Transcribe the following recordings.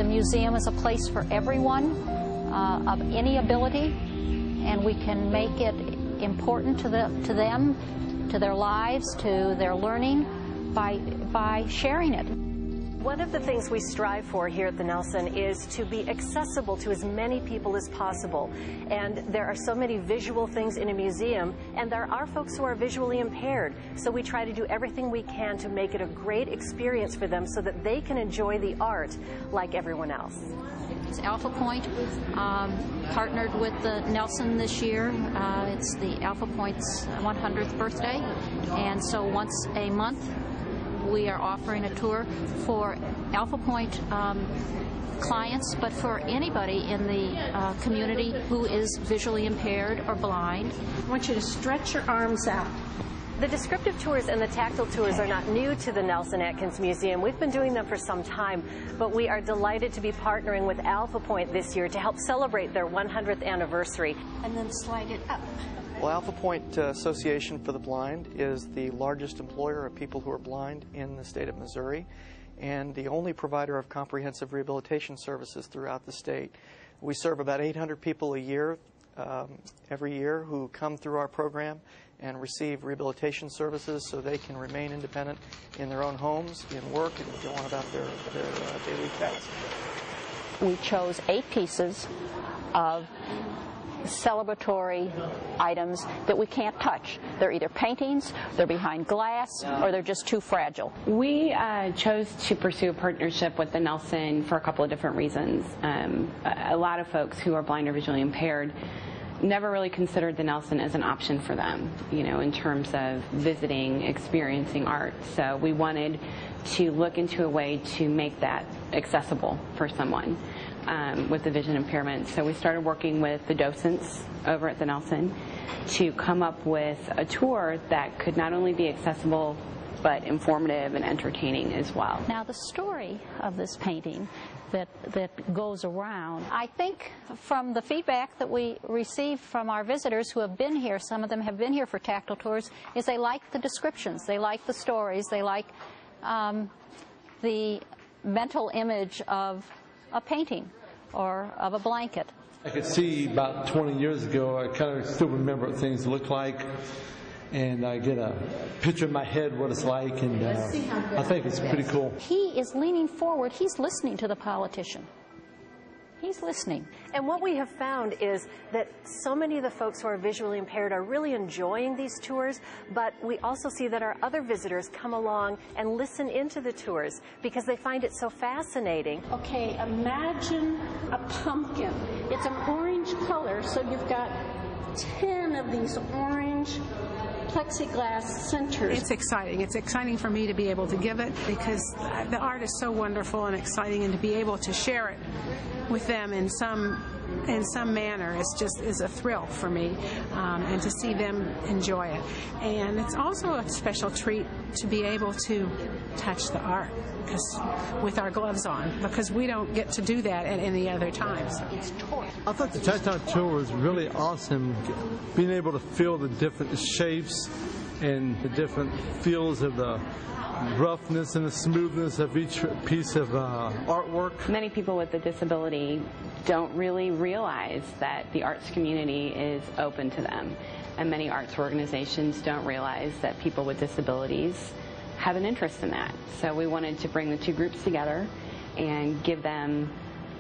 the museum is a place for everyone of any ability, and we can make it important to them, to their lives, to their learning by sharing it. One of the things we strive for here at the Nelson is to be accessible to as many people as possible. And there are so many visual things in a museum, and there are folks who are visually impaired. So we try to do everything we can to make it a great experience for them so that they can enjoy the art like everyone else. Alphapointe partnered with the Nelson this year. It's the Alphapointe's 100th birthday, and so once a month we are offering a tour for Alphapointe clients, but for anybody in the community who is visually impaired or blind. I want you to stretch your arms out. The descriptive tours and the tactile tours are not new to the Nelson-Atkins Museum. We've been doing them for some time, but we are delighted to be partnering with Alphapointe this year to help celebrate their 100th anniversary. And then slide it up. Well, Alphapointe Association for the Blind is the largest employer of people who are blind in the state of Missouri, and the only provider of comprehensive rehabilitation services throughout the state. We serve about 800 people a year, every year, who come through our program and receive rehabilitation services so they can remain independent in their own homes, in work, and go on about their daily tasks. We chose 8 pieces of celebratory items that we can't touch. They're either paintings, they're behind glass, or they're just too fragile. We chose to pursue a partnership with the Nelson for a couple of different reasons. A lot of folks who are blind or visually impaired never really considered the Nelson as an option for them, you know, in terms of visiting, experiencing art. So we wanted to look into a way to make that accessible for someone with the vision impairment. So we started working with the docents over at the Nelson to come up with a tour that could not only be accessible but informative and entertaining as well. Now, the story of this painting that goes around, I think from the feedback that we received from our visitors who have been here, some of them have been here for tactile tours, is they like the descriptions, they like the stories, they like the mental image of a painting or of a blanket. I could see about 20 years ago, I kind of still remember what things look like, and I get a picture in my head what it's like, and I think it's pretty cool. He is leaning forward. He's listening to the politician. He's listening. And what we have found is that so many of the folks who are visually impaired are really enjoying these tours, but we also see that our other visitors come along and listen into the tours because they find it so fascinating. Okay, imagine a pumpkin. It's an orange color, so you've got 10 of these orange plexiglass centers. It's exciting. It's exciting for me to be able to give it because the art is so wonderful and exciting, and to be able to share it with them in some manner is a thrill for me, and to see them enjoy it. And it's also a special treat to be able to touch the art with our gloves on, because we don't get to do that at any other time. So it's toy. I thought the tactile tour was really awesome, being able to feel the different shapes and the different feels of the roughness and the smoothness of each piece of artwork. Many people with a disability don't really realize that the arts community is open to them, and many arts organizations don't realize that people with disabilities have an interest in that. So we wanted to bring the two groups together and give them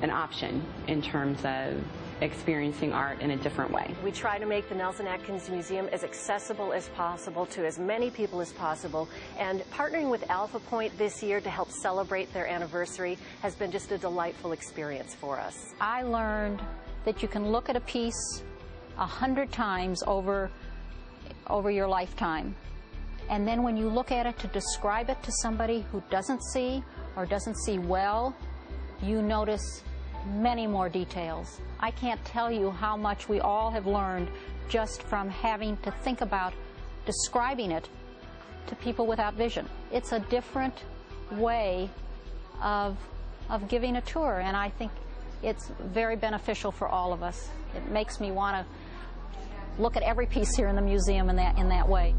an option in terms of experiencing art in a different way. We try to make the Nelson-Atkins Museum as accessible as possible to as many people as possible, and partnering with Alphapointe this year to help celebrate their anniversary has been just a delightful experience for us. I learned that you can look at a piece 100 times over your lifetime, and then when you look at it to describe it to somebody who doesn't see or doesn't see well, you notice many more details. I can't tell you how much we all have learned just from having to think about describing it to people without vision. It's a different way of giving a tour, and I think it's very beneficial for all of us. It makes me want to look at every piece here in the museum in that way.